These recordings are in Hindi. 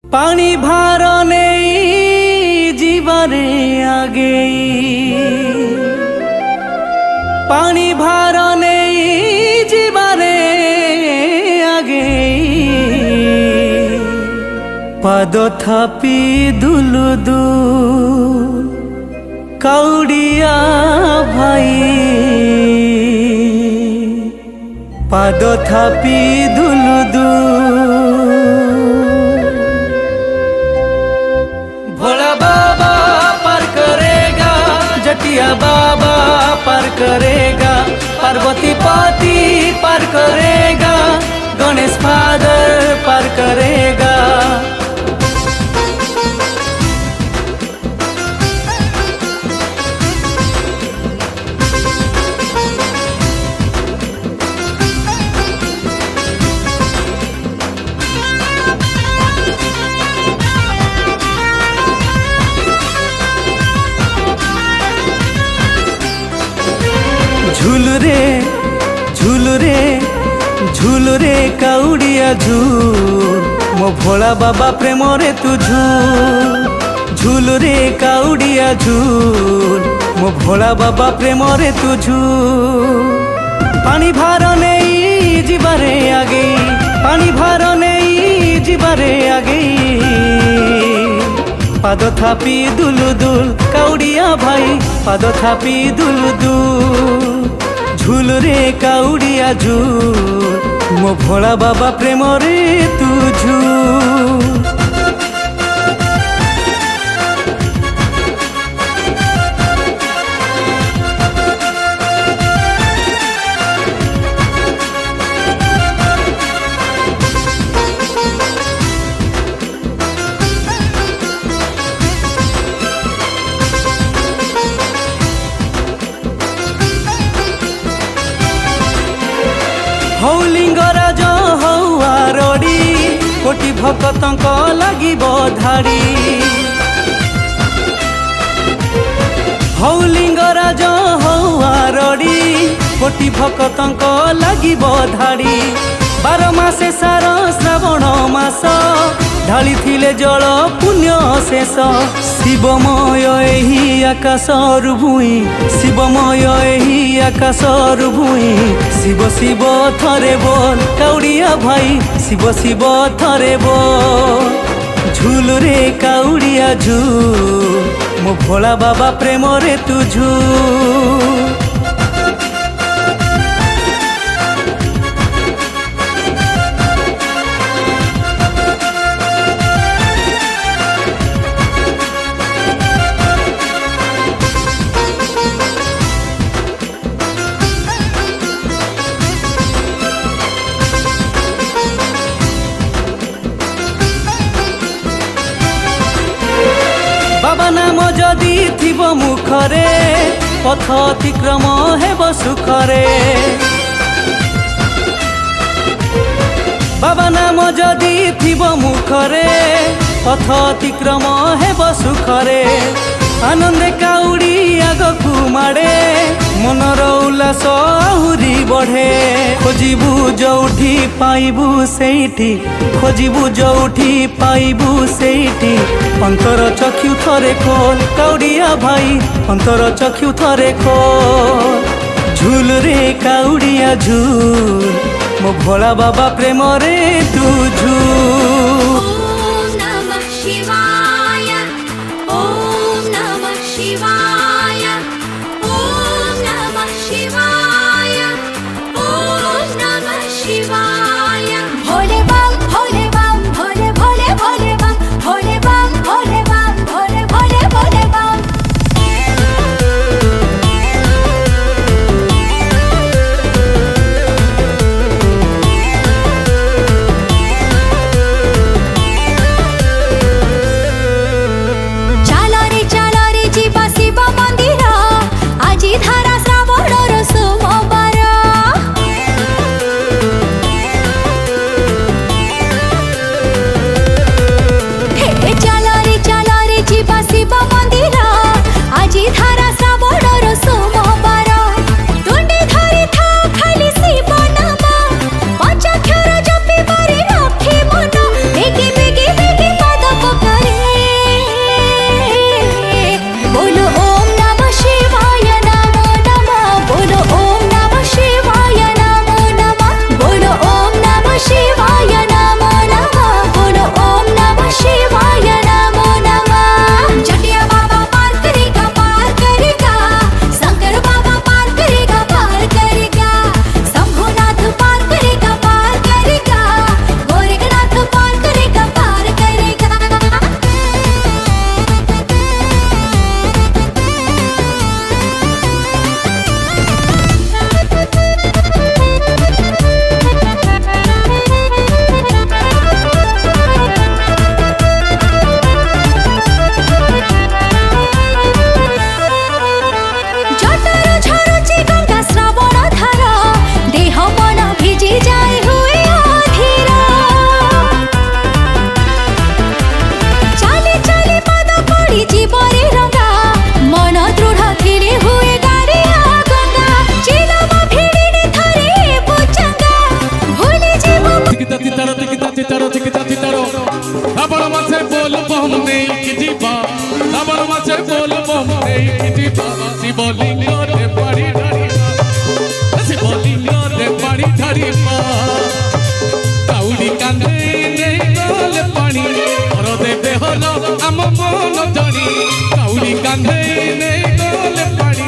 पानी भार नहीं जीवारे आगे, पानी भार नहीं जीवारे आगे, पाद थापी दुलु दू काउडिया भाई, पाद थापी दुलु दू जटिया बाबा पार करेगा, पार्वती पति पार करेगा, गणेश फादर पार करेगा। झूल रे झूल रे झूल रे काउडिया झूल, मो भोला बाबा प्रेम रे तू झूल। झूल रे काउडिया झूल, मो भोला बाबा प्रेम रे तू झूल। पानी भार नहीं जीवारे आगे, पानी भार नहीं जीवारे आगे, पाद थापी दुलु दुल काउडिया भाई, पाद थापी दुलु दुल। झूल रे काउडिया झूल, मो भोला बाबा प्रेम रे तू झूल। हौ लिंगराज हौ आरड़ी, कोटि भक्तंक लागिब धाड़ी। हौ लिंगराज हौ आरड़ी, कोटि भक्तंक लागिब धाड़ी। 12 मासे सार श्रावण मास, ढाली थिले जल पुण्य शेष। शिवमय एही आकाशर भूई, शिवमय एही आकाशर भूई। शिव शिव थरे बोल काउडिया भाई, शिव शिव थरे बोल। झूल रे काउडिया झूल, मो भोला बाबा प्रेम रे तू झूल। बाबा नाम जदि थिब मुखरे, पथ अतिक्रम हेब सुखरे। बाबा नाम जदि थिब मुखरे, पथ अतिक्रम हेब सुखरे। आनंदे काउडी आगकु माड़े, मनर उल्लास आहुरी बढ़े। खोजिबु जोठी पाइबु सेठी, खोजिबु जोठी पाइबु सेठी। अंतर चक्षु थरे खोल काउडिया भाई, अंतर चक्षु थरे खोल। झूल रे काउडिया झूल, मो भोला बाबा प्रेम रे तू झूल। ढाड़ी काउडी कांदे नहीं गले पानी और देवे हलो आम मन जानी काउडी कांदे नहीं गले पानी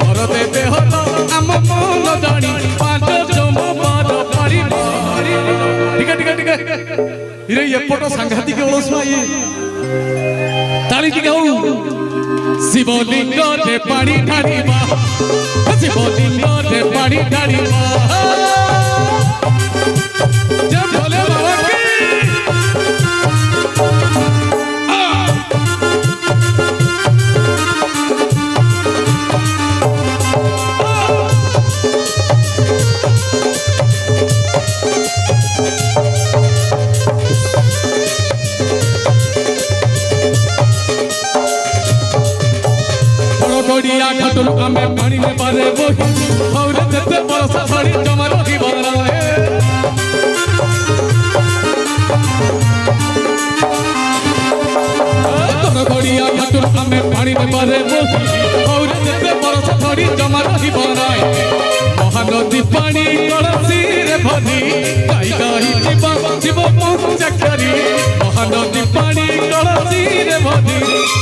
और देवे हलो आम मन जानी पांच जम बार पारी ठीक है इरे एपट सांघातिक ओळसुआ ये ताली टिके हो शिवलिंग रे पानी ढाड़ीबा शिवलिंग रे पानी ढाड़ीबा जय भोले बाबा की गड़िया घटुल आमे पानी में बारे बोही और जते बरसा छड़ी जमा रही बना है गड़िया घटुल आमे पानी में बारे बोही और जते बरसा छड़ी जमा रही बना है महानदी पानी कलसी रे भनी गाई गाई जीवा जीव पंचा करी महानदी पानी कलसी रे भनी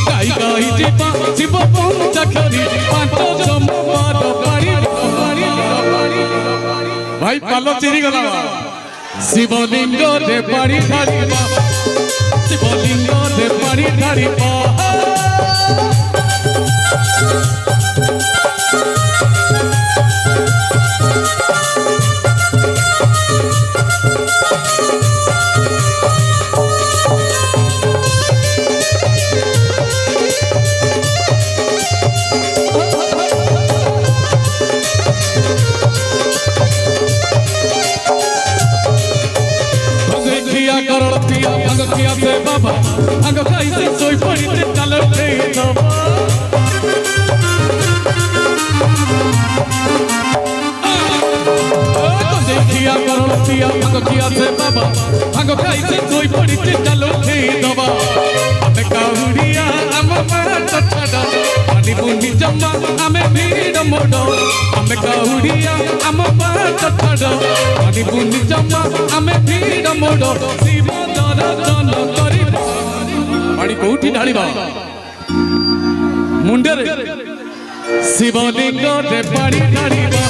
गाई गाई जीवा जीव पंचा करी पांच जमार पानी भाई पालो चिरी गला शिवलिंग रे पानी ढाड़ीबा शिवलिंग रे पानी ढाड़ीबा किया से बाबा अंग खाई से सोई पड़ी ते चलर थे बाबा देखिया करोड़ पिया अंग किया से बाबा अंग खाई से सोई पड़ी ते चलर थे बाबा हमें काउड़िया हम मत छड़ा पानी बुनी जम्मा हमें भीड़ मोड़ो हमें काउड़िया हम मत छड़ा पानी बुनी जम्मा हमें भीड़ मोड़ो जन करी पानी कोठी ढाड़ीबा मुंडे रे शिवलिंग रे पानी ढाड़ीबा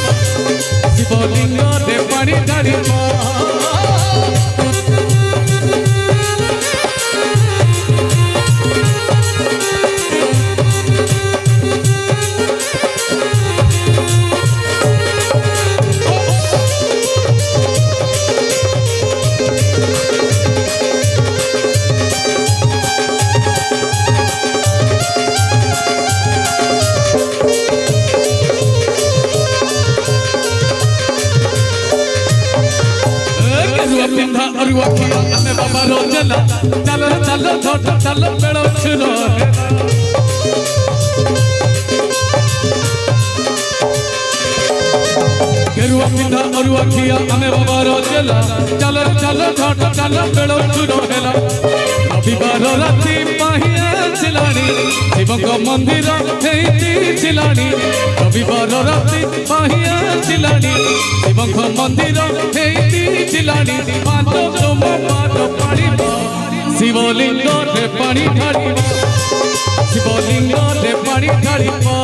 शिवलिंग रे पानी ढाड़ीबा अरुआ किया हमें बाबा रो चला चलो चलो छोटा चलो बेड़ो छुनो गेरुआ पिंधा अरुआ किया हमें बाबा रो चला चलो चलो छोटा चलो बेड़ो छुनो हेला रविवार राति पाहिया चिलानी शिव को मंदिर हेती चिलानी रविवार राति पाहिया चिलानी शिव को मंदिर हेती चिलानी पांच जम बार पानी शिवलिंग रे पानी ढाड़ीबा शिवलिंग रे पानी ढाड़ीबा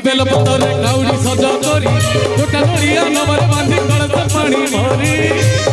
बेल पतर काउड़ी सजा करी गोटा नड़िया नवर बांधी कलश पानी भरी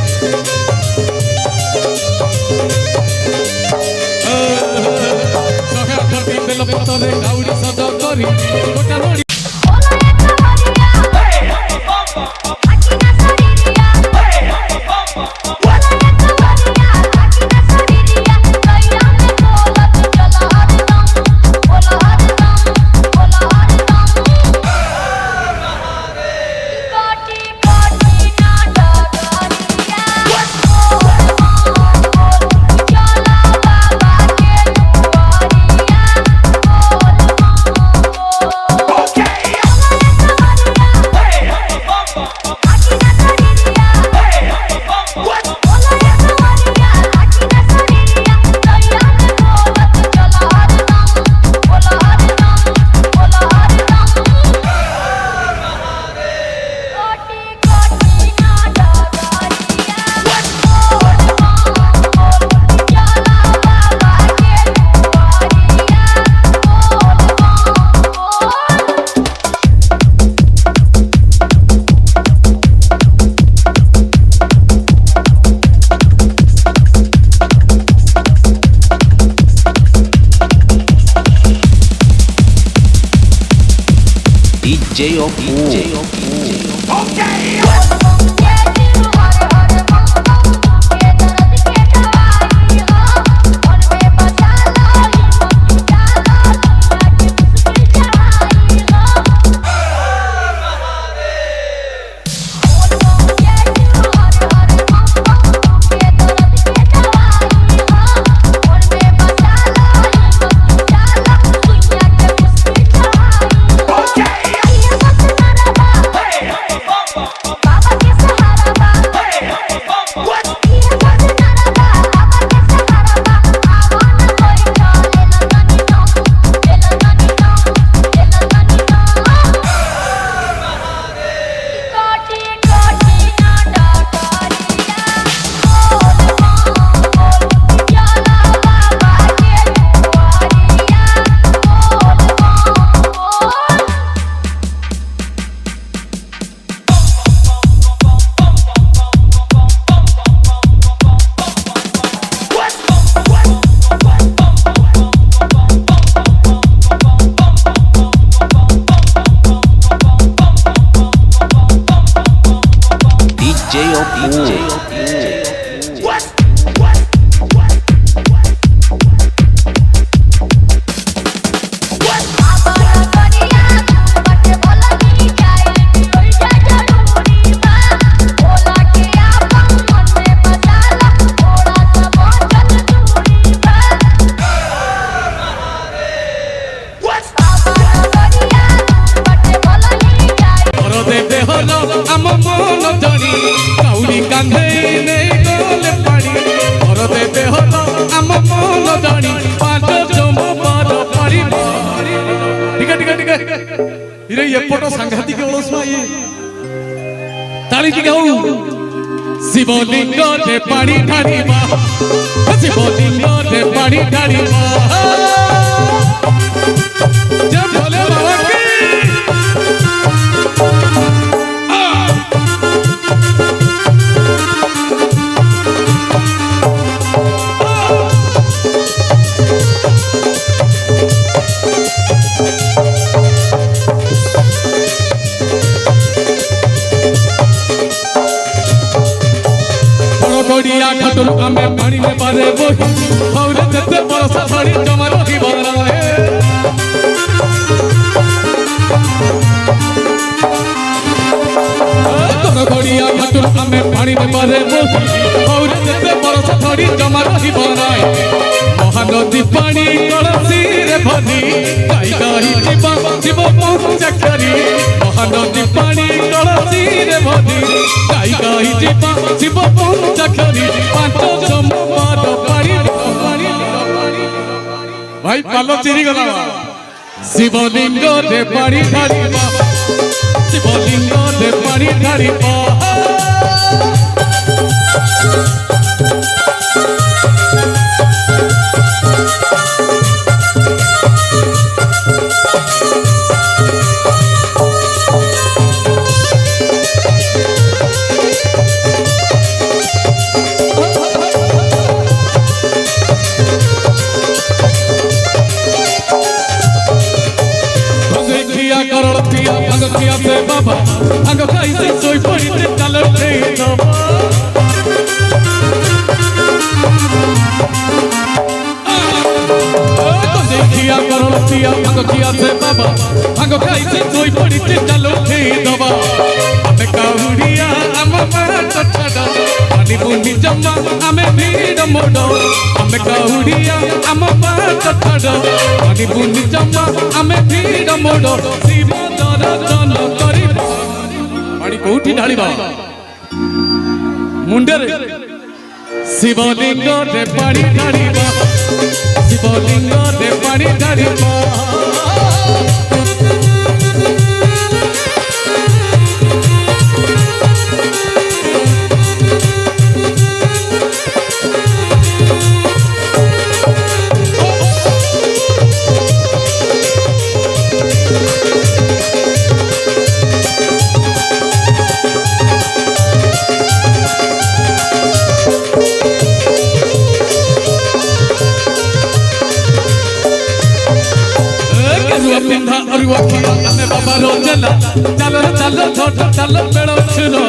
DJ Opu. सांघातिक ताली शिवलिंग रे पानी ढाड़ीबा शिवलिंग रे पानी ढाड़ीबा जब भोले बाबा की घाटुर आमे पानी में बारे बोही और जते बरसा छड़ी जमा रही बराए तोर घड़िया घाटुर आमे पानी में बारे बोही और जते बरसा छड़ी जमा रही बराए महानदी पानी कलसी रे भनी गाई गाई जीवा जीव पहुंचा करी महानदी पानी कलसी रे भनी गाई गाई जीवा जीव पहुंचा करी पांच जमार पानी भाई पालो चिरी गला शिवलिंग रे पानी ढाड़ीबा शिवलिंग रे पानी ढाड़ीबा किया से बाबा अंग खाई से सोई पड़ी ते चल रे बाबा तो देखिया करो पिया अंग किया से बाबा अंग खाई से सोई पड़ी ते चल रे बाबा हमें काउड़िया हम मार छड़ा पानी बुनी जम्मा हमें भीड़ मोड़ो हमें काउड़िया हम मार छड़ा पानी बुनी जम्मा हमें भीड़ मोड़ो शिव दर्शन करी पानी कोठी ढाळीबा मुंडे रे शिवलिंग रे पानी ढाळीबा शिवलिंग रे पानी ढाळीबा अरुआ खिया आमे बाबा रोजेला चलो चलो झट चलो बेड़ो छुरो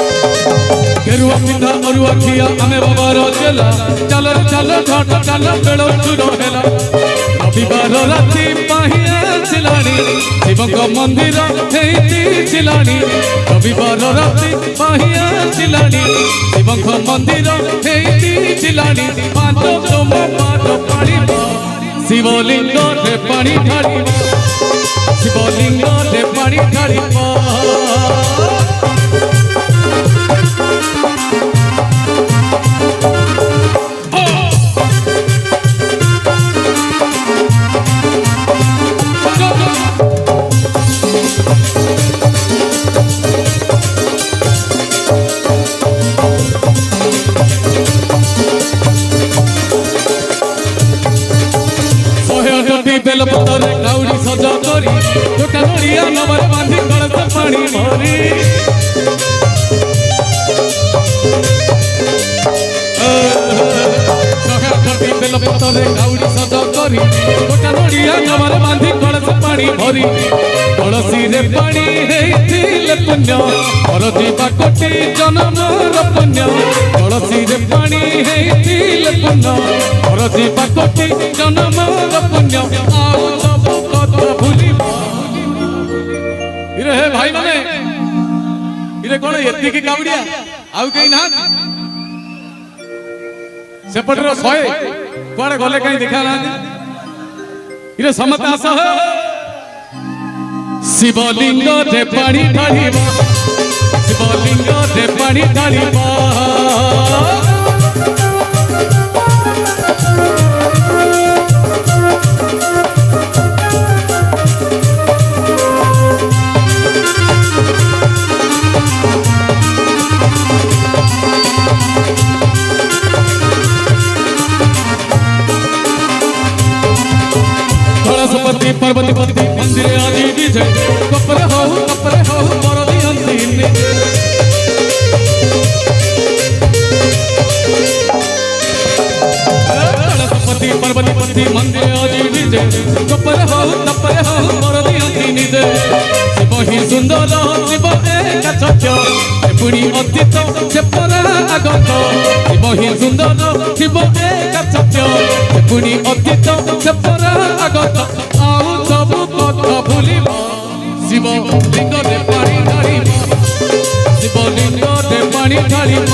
गेरुआ पिंधा अरुआ खिया आमे बाबा रोजेला चलो चलो झट चलो बेड़ो छुरो हेला रविवार राति पाहिया चिलानी शिवक मंदिर हेती चिलानी रविवार राति पाहिया चिलानी शिवक मंदिर हेती चिलानी पाद तुम पाद पानी शिवलिंग रे पानी ढाली शिवलिंग रे पानी ढाली बेल पतर काउड़ी सजा करी गोटा नड़िया नवर बांधी कलश पानी भरी बेल पतर काउड़ी सजा करी गोटा नड़िया नवर बांधी कलश पानी भरी कलसी रे पानी हेतिले पुण्य हरदी बाकोटी जन्मर पुण्य कलसी रे पानी हेतिले पुण्य हरदी बाकोटी जन्मर पुण्य आओ सब कथा भूली इरे हे भाई माने इरे कोन एति की कावड़िया आउ कहीं ना सेपटर 100 कोड़े गले कहीं देखा ना इरे समत आस शिवलिंग रे पानी ढालिबा शिवलिंग रे पानी ढालिबा पार्वती पति मंदिर आदि विजय कपरे हो बरदी अंतिने पति पार्वती पति मंदिर आदि विजय कपरे हो बरदी अंतिने शिव ही सुंदर शिव एक सत्य पुणी अतीत से पर आगत शिव ही सुंदर शिव एक सत्य पुणी अतीत से पर आगत सब कथा भूलिब शिवलिंग रे पानी ढालिब शिवलिंग रे पानी ढालिब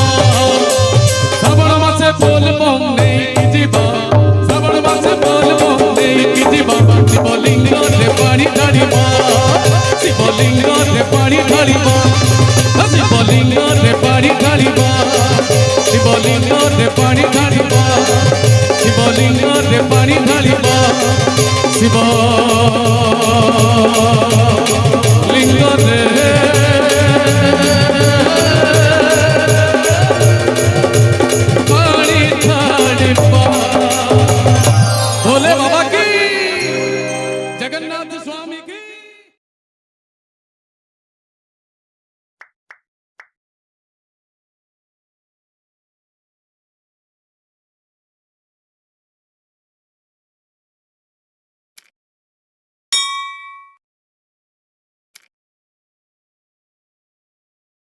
श्रावण मासे बोलबम नेकी जीवा श्रावण मासे बोलबम नेकी जीवा शिवलिंग रे पानी ढालिब शिवलिंग रे पानी ढालिब शिवलिंग रे पानी ढालिब शिवलिंग रे पानी ढालिब शिवलिंग रे पानी ढालिब शिवा